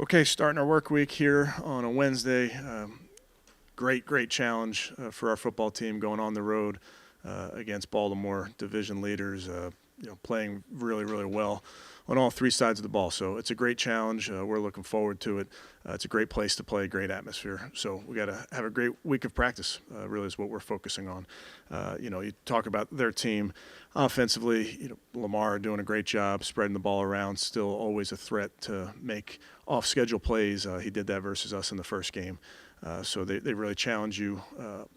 Okay, starting our work week here on a Wednesday. Great challenge for our football team going on the road against Baltimore division leaders. Playing really well on all three sides of the ball. So it's a great challenge. We're looking forward to it. It's a great place to play, great atmosphere. So we got to have a great week of practice. Really is what we're focusing on. You talk about their team offensively. Lamar doing a great job spreading the ball around. Still always a threat to make off-schedule plays. He did that versus us in the first game. So they really challenge you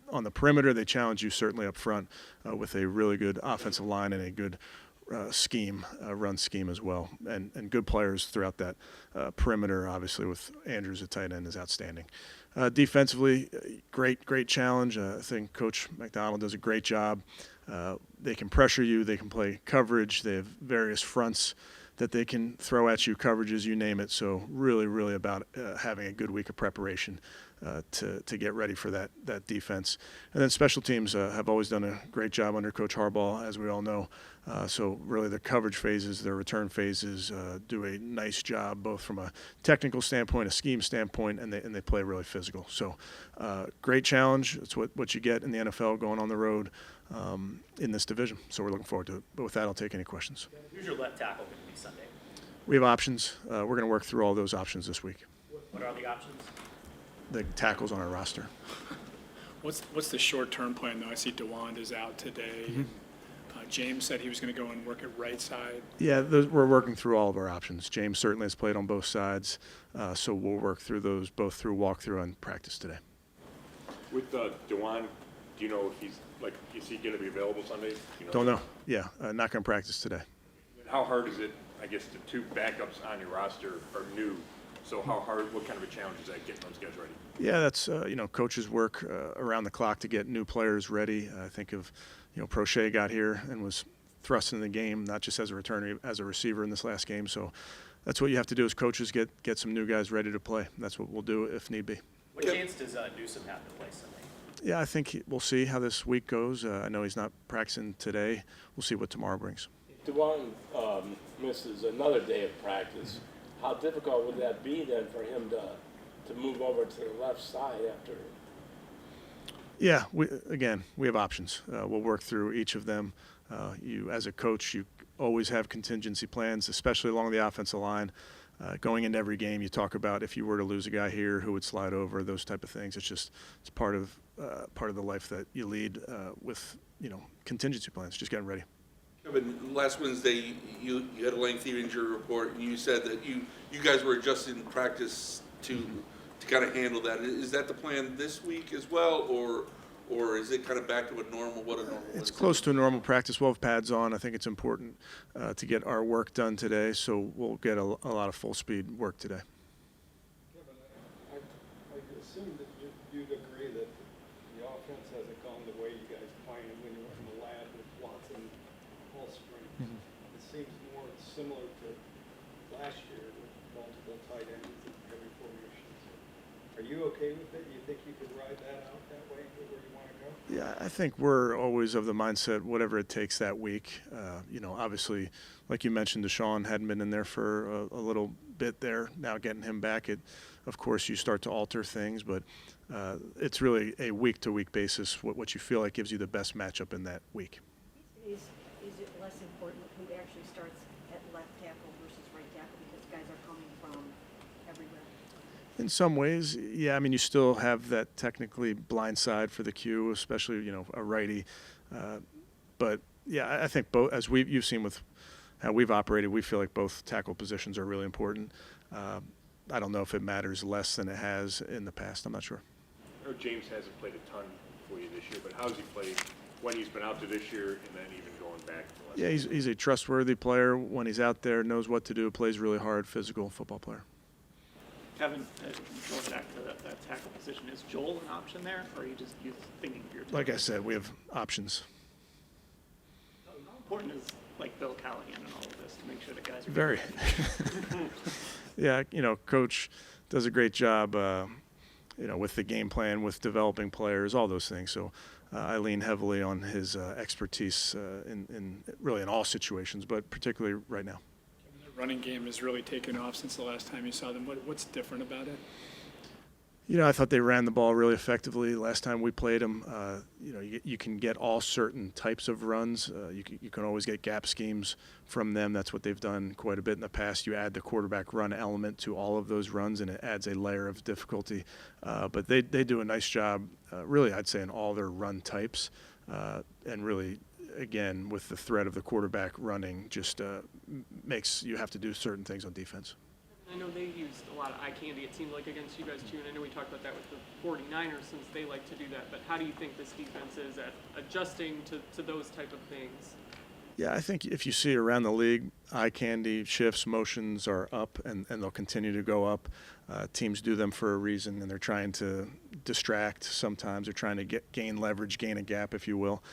on the perimeter. They challenge you certainly up front with a really good offensive line and a good run scheme as well, and good players throughout that perimeter. Obviously, with Andrews at tight end is outstanding. Defensively, great challenge. I think Coach McDonald does a great job. They can pressure you. They can play coverage. They have various fronts that they can throw at you, coverages, you name it. So really about having a good week of preparation to get ready for that defense. And then special teams have always done a great job under Coach Harbaugh, as we all know. So really their coverage phases, their return phases do a nice job, both from a technical standpoint, a scheme standpoint, and they play really physical. So great challenge. It's what you get in the NFL going on the road in this division. So we're looking forward to it. But with that, I'll take any questions. Who's your left tackle going to be Sunday? We have options. We're going to work through all those options this week. What are the options? The tackles on our roster. What's the short-term plan, though? I see DeWand is out today. Mm-hmm. James said he was going to go and work at right side. Yeah, we're working through all of our options. James certainly has played on both sides, so we'll work through those both through walkthrough and practice today. With DeWand, do you know if is he going to be available Sunday? Don't know. Yeah, not going to practice today. How hard is it, I guess, the two backups on your roster are new, so what kind of a challenge is that getting those guys ready? Yeah, that's, coaches work around the clock to get new players ready. I think of, Prochet got here and was thrust in the game, not just as a returner, as a receiver in this last game. So that's what you have to do as coaches, get some new guys ready to play. That's what we'll do if need be. What chance does Newsome have to play Sunday? Yeah, I think we'll see how this week goes. I know he's not practicing today. We'll see what tomorrow brings. DeWand misses another day of practice. How difficult would that be then for him to move over to the left side after? Yeah, we have options. We'll work through each of them. You, as a coach, you always have contingency plans, especially along the offensive line. Going into every game, you talk about if you were to lose a guy here, who would slide over, those type of things. It's part of the life that you lead with contingency plans. Just getting ready. Kevin, last Wednesday you had a lengthy injury report, and you said that you guys were adjusting practice to kind of handle that. Is that the plan this week as well, or is it kind of back to a normal? It's close to a normal practice. We'll have pads on. I think it's important to get our work done today, so we'll get a lot of full speed work today. Kevin, I assume that you'd agree that the offense hasn't gone the way you guys planned when you were in the lab with Watson all spring. Mm-hmm. It seems more similar to last year with multiple tight ends and heavy formations. Are you okay with it? You think you could ride that out that way and get where you want to go? Yeah, I think we're always of the mindset, whatever it takes that week. Obviously, like you mentioned, Deshaun hadn't been in there for a little bit there. Now getting him back, of course, you start to alter things, but it's really a week-to-week basis, what you feel like gives you the best matchup in that week. Is it less important who actually starts at left tackle versus right tackle because guys are coming from everywhere? In some ways, yeah. I mean, you still have that technically blind side for the Q, especially, a righty. But, yeah, I think both, as you've seen with how we've operated, we feel like both tackle positions are really important. I don't know if it matters less than it has in the past. I'm not sure. I know James hasn't played a ton for you this year, but how's he played when he's been out there this year and then even going back? Yeah, he's a trustworthy player. When he's out there, knows what to do, plays really hard, physical football player. Kevin, going back to that tackle position, is Joel an option there, or are you thinking of your team? Like I said, we have options. How important is Bill Callahan and all of this to make sure the guys are very? Yeah, Coach does a great job, with the game plan, with developing players, all those things. So I lean heavily on his expertise in all situations, but particularly right now. The The running game has really taken off since the last time you saw them. What's different about it? You know, I thought they ran the ball really effectively last time we played them. You know, you can get all certain types of runs. You can always get gap schemes from them. That's what they've done quite a bit in the past. You add the quarterback run element to all of those runs, and it adds a layer of difficulty. But they do a nice job, really, I'd say, in all their run types. And really, again, with the threat of the quarterback running, just makes you have to do certain things on defense. I know they used a lot of eye candy, it seemed like, against you guys too, and I know we talked about that with the 49ers since they like to do that, but how do you think this defense is at adjusting to those type of things? Yeah, I think if you see around the league, eye candy shifts, motions are up, and they'll continue to go up. Teams do them for a reason, and they're trying to distract sometimes. They're trying to gain leverage, gain a gap, if you will.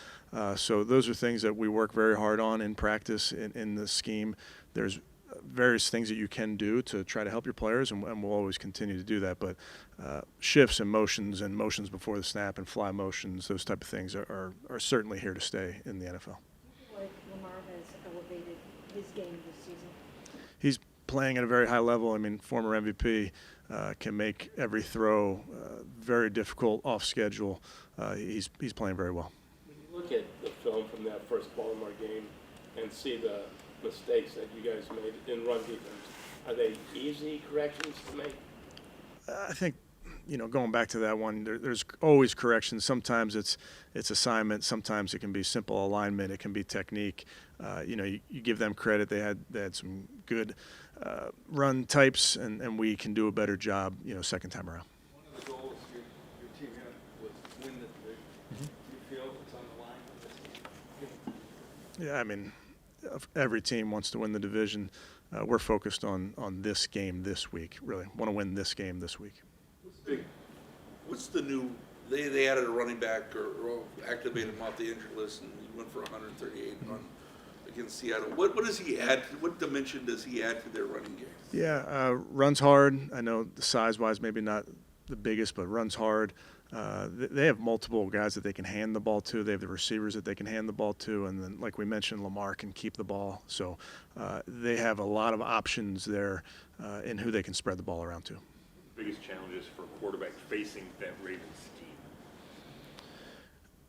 So those are things that we work very hard on in practice in the scheme. There's various things that you can do to try to help your players, and we'll always continue to do that. But shifts and motions before the snap and fly motions, those type of things are certainly here to stay in the NFL. Like Lamar has elevated his game this season. He's playing at a very high level. I mean, former MVP can make every throw very difficult off schedule. He's playing very well. When you look at the film from that first Baltimore game and see the mistakes that you guys made in run defense, are they easy corrections to make? I think, you know, going back to that one, there's always corrections. Sometimes it's assignment. Sometimes it can be simple alignment. It can be technique. You know, you give them credit. They had some good run types, and we can do a better job, you know, second time around. One of the goals your team had was win the division. You feel it's on the line with this game? Yeah, I mean, every team wants to win the division. We're focused on this game this week, really. Want to win this game this week. What's the new, they added a running back or activated him off the injured list, and he went for 138 run against Seattle. What does he add? What dimension does he add to their running game? Yeah, runs hard. I know size-wise maybe not the biggest, but runs hard. They have multiple guys that they can hand the ball to. They have the receivers that they can hand the ball to, and then, like we mentioned, Lamar can keep the ball. So they have a lot of options there in who they can spread the ball around to. Biggest challenges for quarterback facing that Ravens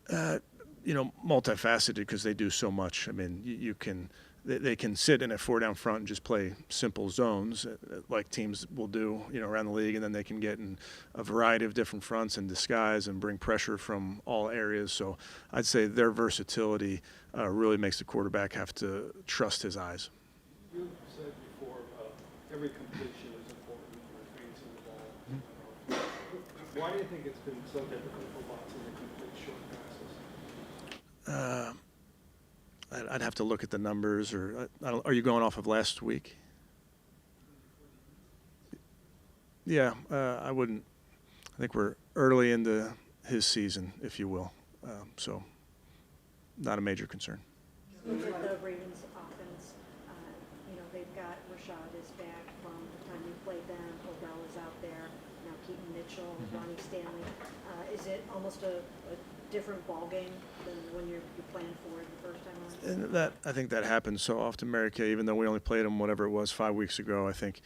scheme? You know, multifaceted because they do so much. I mean, you can. They can sit in a four-down front and just play simple zones like teams will do, you know, around the league, and then they can get in a variety of different fronts and disguise and bring pressure from all areas. So I'd say their versatility really makes the quarterback have to trust his eyes. You said before every completion is important for advancing the ball. Why do you think it's been so difficult for Watson to complete short passes? I'd have to look at the numbers, or are you going off of last week? Yeah, I wouldn't. I think we're early into his season, if you will, so not a major concern. Look at the Ravens offense. You know, they've got Rashad is back from the time we played them. Odell is out there. Now Keaton Mitchell, Ronnie Stanley. Is it almost a different ballgame than when you planned for it the first time around? And that, I think that happens so often, Mary Kay, even though we only played them, whatever it was, 5 weeks ago. I think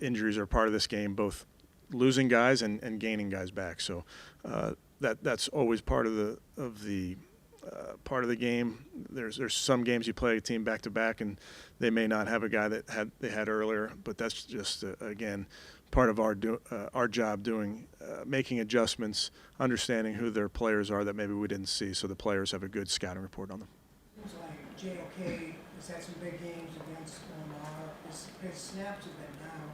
injuries are part of this game, both losing guys and gaining guys back. So that's always part of the part of the game. There's some games you play a team back to back, and they may not have a guy that they had earlier, but that's just again part of our job doing making adjustments, understanding who their players are that maybe we didn't see, so the players have a good scouting report on them. Seems like JOK has had some big games against Lamar. His snaps have been down.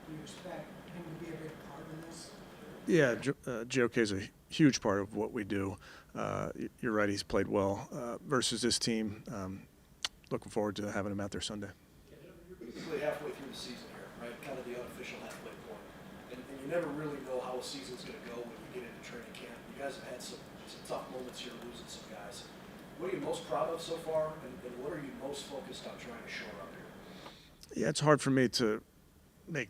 Do you expect him to be a big part in this? Yeah, JOK is a huge part of what we do. You're right, he's played well versus this team. Looking forward to having him out there Sunday. You're basically halfway through the season here, right? Kind of the unofficial halfway point. And you never really know how a season's going to go when you get into training camp. You guys have had some tough moments here losing some guys. What are you most proud of so far, and what are you most focused on trying to shore up here? Yeah, it's hard for me to make,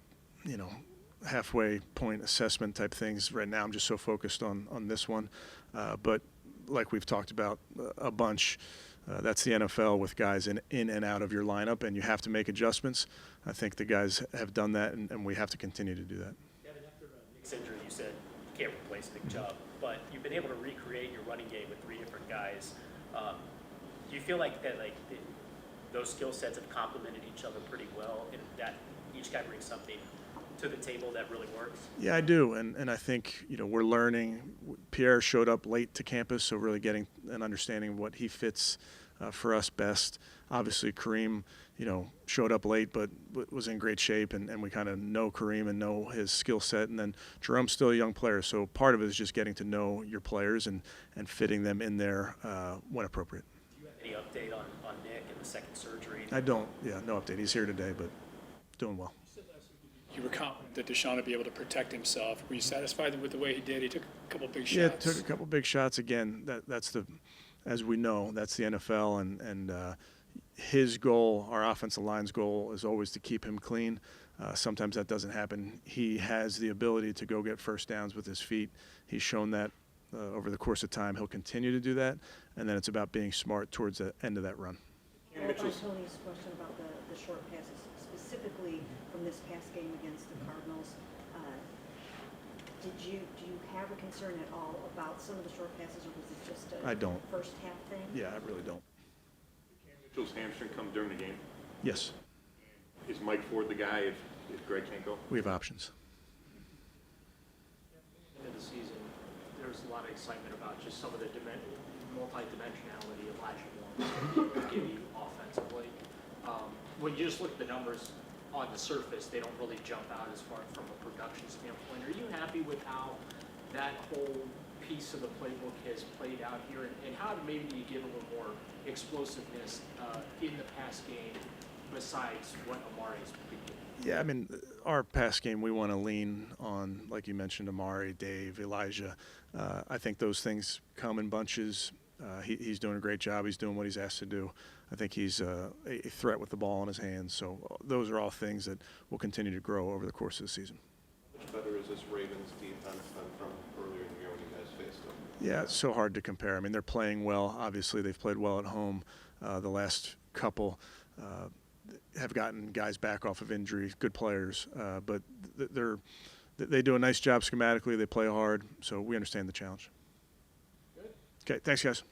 halfway point assessment type things right now. I'm just so focused on this one. But like we've talked about a bunch, that's the NFL with guys in and out of your lineup, and you have to make adjustments. I think the guys have done that, and we have to continue to do that. Kevin, after Nick's injury, you said you can't replace Nick Chubb, but you've been able to recreate your running game with 3 different guys. Do you feel like that, those skill sets have complemented each other pretty well, and that each guy brings something to the table that really works? Yeah, I do, and I think we're learning. Pierre showed up late to campus, so really getting an understanding of what he fits for us best. Obviously, Kareem, showed up late, but was in great shape, and we kind of know Kareem and know his skill set. And then Jerome's still a young player, so part of it is just getting to know your players and fitting them in there when appropriate. Do you have any update on Nick and the second surgery? I don't. Yeah, no update. He's here today, but doing well. You were confident that Deshaun would be able to protect himself. Were you satisfied with the way he did? He took a couple big shots. Yeah, took a couple big shots. Again, that's as we know, that's the NFL, and his goal, our offensive line's goal, is always to keep him clean. Sometimes that doesn't happen. He has the ability to go get first downs with his feet. He's shown that over the course of time. He'll continue to do that, and then it's about being smart towards the end of that run. On Tony's question about the short passes, specifically from this past game against the Cardinals, do you have a concern at all about some of the short passes, or was it just a I don't. first half thing? Yeah, I really don't. Mitchell's hamstring come during the game. Yes, Is Mike Ford the guy if Greg can't go? we have options. End of the season, there was a lot of excitement about just some of the multi-dimensionality Elijah Warren can give you offensively. When you just look at the numbers on the surface, they don't really jump out as far from a production standpoint. Are you happy with how that whole piece of the playbook has played out here, and how maybe do you give a little more explosiveness in the pass game besides what Amari's been doing? Yeah, I mean, our pass game, we want to lean on, like you mentioned, Amari, Dave, Elijah. I think those things come in bunches. He's doing a great job. He's doing what he's asked to do. I think he's a threat with the ball in his hands. So those are all things that will continue to grow over the course of the season. How much better is this Ravens defense than from earlier in the year when you guys faced them? Yeah, it's so hard to compare. I mean, they're playing well. Obviously, they've played well at home. The last couple have gotten guys back off of injury, good players. But they do a nice job schematically. They play hard. So we understand the challenge. Good. Okay, thanks, guys.